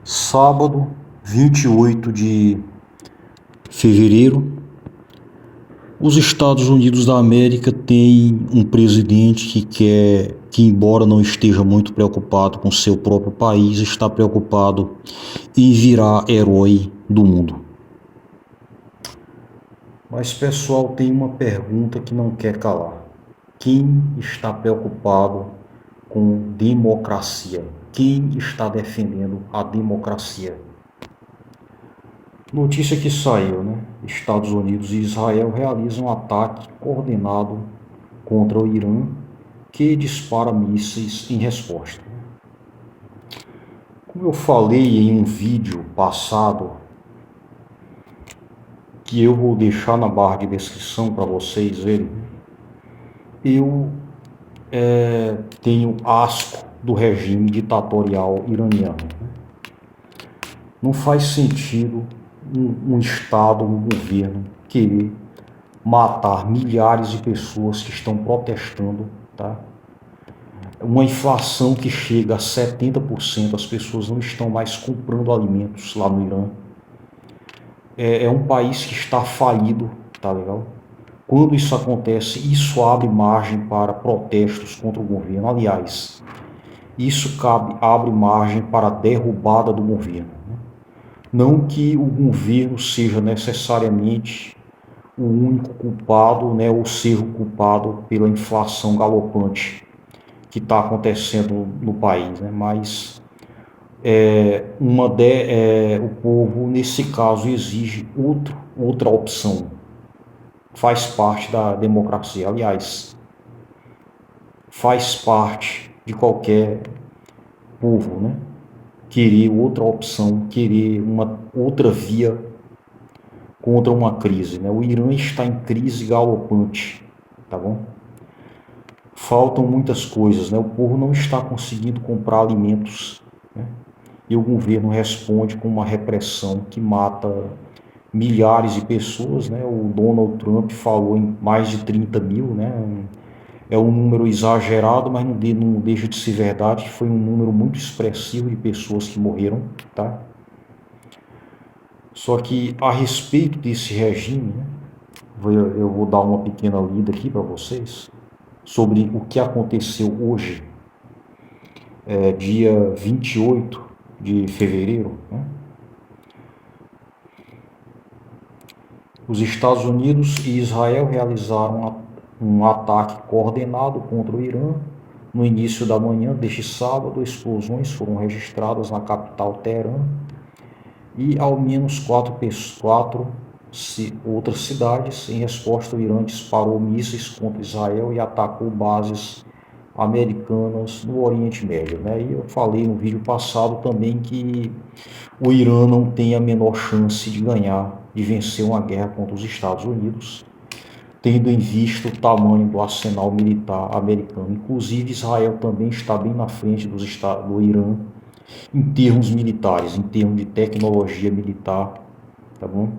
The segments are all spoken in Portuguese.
Sábado, 28 de fevereiro, os Estados Unidos da América têm um presidente que embora não esteja muito preocupado com seu próprio país, está preocupado em virar herói do mundo. Mas, pessoal, tem uma pergunta que não quer calar. Quem está preocupado com democracia? Quem está defendendo a democracia? Notícia que saiu, né? Estados Unidos e Israel realizam um ataque coordenado contra o Irã, que dispara mísseis em resposta. Como eu falei em um vídeo passado, que eu vou deixar na barra de descrição para vocês verem, eu tenho asco do regime ditatorial iraniano. Não faz sentido um Estado, um governo querer matar milhares de pessoas que estão protestando, tá? Uma inflação que chega a 70%, as pessoas não estão mais comprando alimentos lá no Irã. É um país que está falido, tá legal? Quando isso acontece, isso abre margem para protestos contra o governo. Aliás, isso abre margem para a derrubada do governo. Não que o governo seja necessariamente o único culpado, né, ou ser o culpado pela inflação galopante que está acontecendo no país, né? Mas o povo, nesse caso, exige outra opção. Faz parte da democracia. Aliás, faz parte de qualquer povo, né? Querer outra opção, querer uma outra via contra uma crise, né? O Irã está em crise galopante, tá bom? Faltam muitas coisas, né? O povo não está conseguindo comprar alimentos, né? E o governo responde com uma repressão que mata milhares de pessoas, né? O Donald Trump falou em mais de 30 mil, né? É um número exagerado, mas não deixa de ser verdade. Foi um número muito expressivo de pessoas que morreram, tá? Só que a respeito desse regime, né? Eu vou dar uma pequena lida aqui para vocês sobre o que aconteceu hoje, dia 28 de fevereiro, né? Os Estados Unidos e Israel realizaram um ataque coordenado contra o Irã. No início da manhã deste sábado, explosões foram registradas na capital Teherã e ao menos quatro outras cidades. Em resposta, o Irã disparou mísseis contra Israel e atacou bases americanas no Oriente Médio, né? E eu falei no vídeo passado também que o Irã não tem a menor chance de vencer uma guerra contra os Estados Unidos, tendo em vista o tamanho do arsenal militar americano. Inclusive, Israel também está bem na frente do Irã em termos militares, em termos de tecnologia militar, tá bom?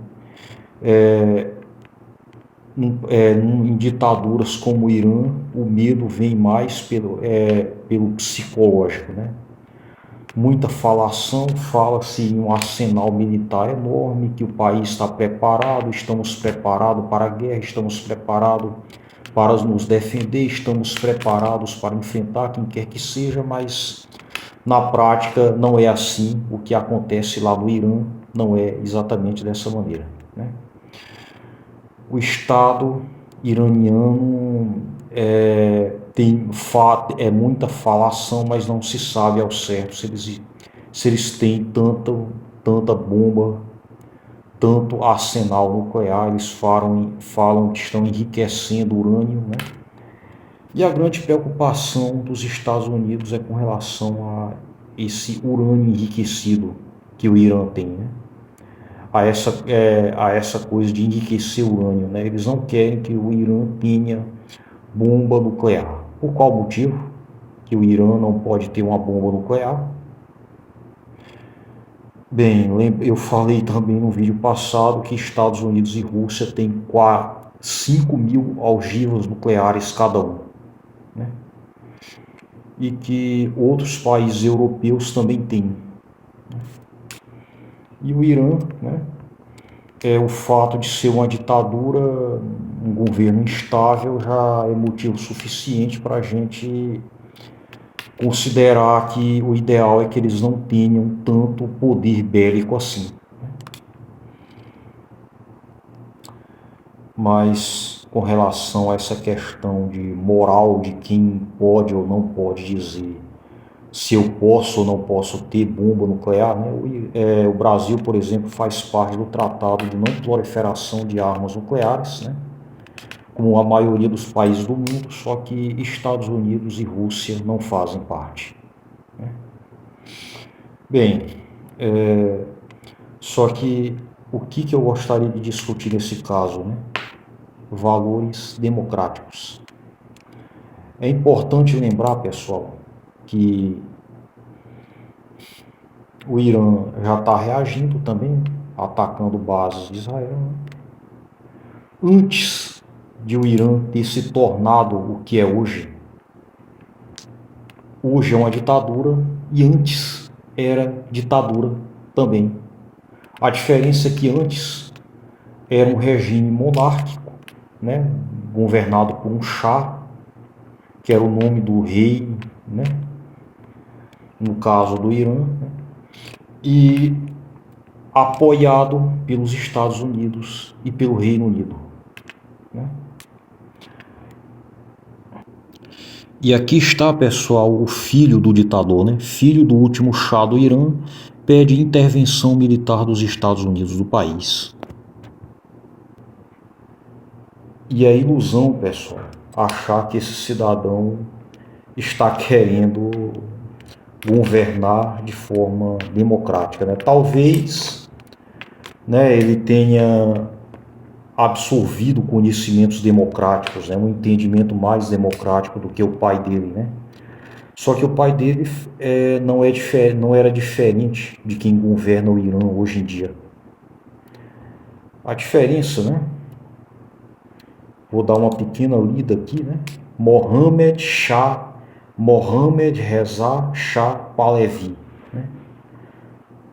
Em ditaduras como o Irã, o medo vem mais pelo psicológico, né? Muita falação, fala-se em um arsenal militar enorme, que o país está preparado, estamos preparados para a guerra, estamos preparados para nos defender, estamos preparados para enfrentar quem quer que seja, mas na prática não é assim. O que acontece lá no Irã não é exatamente dessa maneira, né? O Estado iraniano tem muita falação, mas não se sabe ao certo se eles têm tanta bomba, tanto arsenal nuclear. Eles falam que estão enriquecendo urânio, né? E a grande preocupação dos Estados Unidos é com relação a esse urânio enriquecido que o Irã tem, né? A essa coisa de enriquecer urânio, né? Eles não querem que o Irã tenha bomba nuclear. Por qual motivo que o Irã não pode ter uma bomba nuclear? Bem, eu falei também no vídeo passado que Estados Unidos e Rússia têm 5.000 ogivas nucleares cada um, né? E que outros países europeus também têm. E o Irã, né, o fato de ser uma ditadura, um governo instável, já é motivo suficiente para a gente considerar que o ideal é que eles não tenham tanto poder bélico assim. Mas com relação a essa questão de moral de quem pode ou não pode dizer se eu posso ou não posso ter bomba nuclear, né? O Brasil, por exemplo, faz parte do Tratado de Não Proliferação de Armas Nucleares, né? Como a maioria dos países do mundo, só que Estados Unidos e Rússia não fazem parte. Né? Bem, só que o que eu gostaria de discutir nesse caso, né? Valores democráticos. É importante lembrar, pessoal, que o Irã já está reagindo também, atacando bases de Israel. Né? Antes de o Irã ter se tornado o que é hoje, hoje é uma ditadura e antes era ditadura também. A diferença é que antes era um regime monárquico, né, governado por um Shah, que era o nome do rei, né, no caso do Irã, né, e apoiado pelos Estados Unidos e pelo Reino Unido. Né? E aqui está, pessoal, o filho do ditador, né? Filho do último Shah do Irã, pede intervenção militar dos Estados Unidos do país. E a ilusão, pessoal, achar que esse cidadão está querendo governar de forma democrática, né? Talvez, né, ele tenha absorvido conhecimentos democráticos, né, um entendimento mais democrático do que o pai dele, né? Só que o pai dele não era diferente de quem governa o Irã hoje em dia. A diferença, né? Vou dar uma pequena lida aqui, né? Mohammed Reza Shah Pahlavi, né?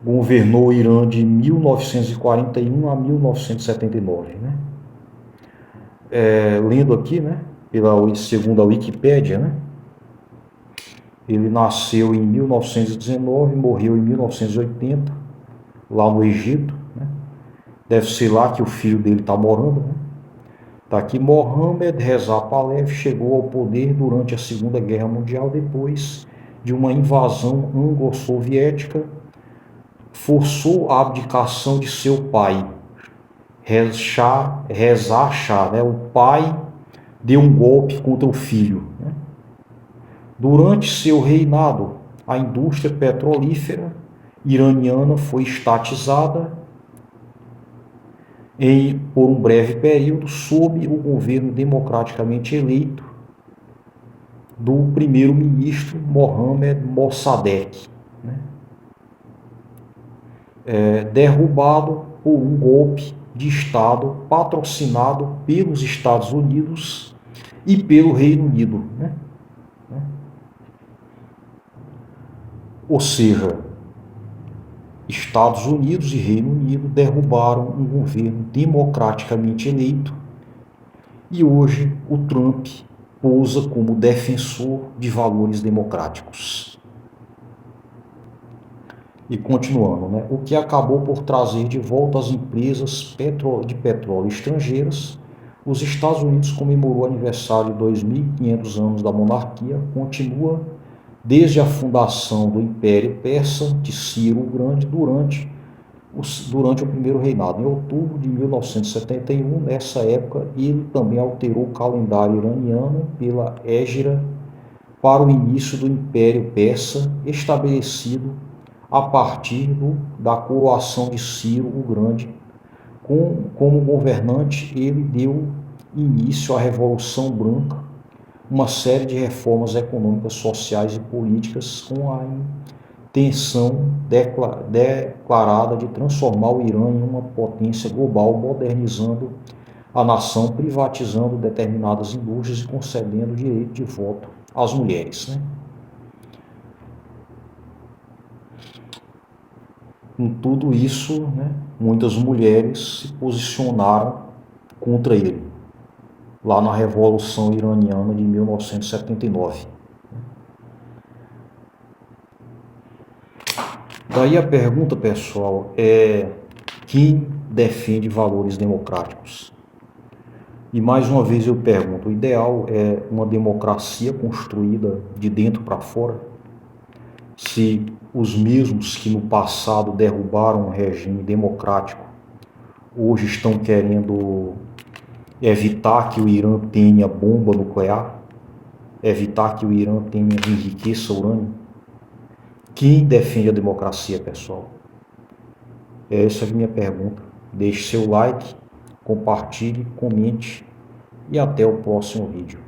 Governou o Irã de 1941 a 1979, né? Lendo aqui, né? Segundo a Wikipédia, né? Ele nasceu em 1919 e morreu em 1980, lá no Egito, né? Deve ser lá que o filho dele está morando, né? Tá aqui, Mohammed Reza Pahlavi chegou ao poder durante a Segunda Guerra Mundial depois de uma invasão anglo-soviética, forçou a abdicação de seu pai, Reza Shah, né? O pai deu um golpe contra o filho. Né? Durante seu reinado, a indústria petrolífera iraniana foi estatizada por um breve período sob o governo democraticamente eleito do primeiro-ministro Mohammad Mossadegh, né? Derrubado por um golpe de Estado patrocinado pelos Estados Unidos e pelo Reino Unido. Né? Ou seja, Estados Unidos e Reino Unido derrubaram um governo democraticamente eleito e hoje o Trump pousa como defensor de valores democráticos. E continuando, né? O que acabou por trazer de volta as empresas de petróleo estrangeiras, os Estados Unidos comemorou o aniversário de 2.500 anos da monarquia, continua desde a fundação do Império Persa de Ciro o Grande durante o primeiro reinado. Em outubro de 1971, nessa época, ele também alterou o calendário iraniano pela Hégira para o início do Império Persa, estabelecido a partir da coroação de Ciro o Grande. Como governante, ele deu início à Revolução Branca, uma série de reformas econômicas, sociais e políticas com a intenção declarada de transformar o Irã em uma potência global, modernizando a nação, privatizando determinadas indústrias e concedendo o direito de voto às mulheres. Né? Com tudo isso, né, muitas mulheres se posicionaram contra ele, lá na Revolução Iraniana de 1979. Daí a pergunta, pessoal, é quem defende valores democráticos? E mais uma vez eu pergunto, o ideal é uma democracia construída de dentro para fora? Se os mesmos que no passado derrubaram um regime democrático hoje estão querendo evitar que o Irã tenha bomba nuclear, evitar que o Irã enriqueça urânio, quem defende a democracia, pessoal? Essa é a minha pergunta. Deixe seu like, compartilhe, comente e até o próximo vídeo.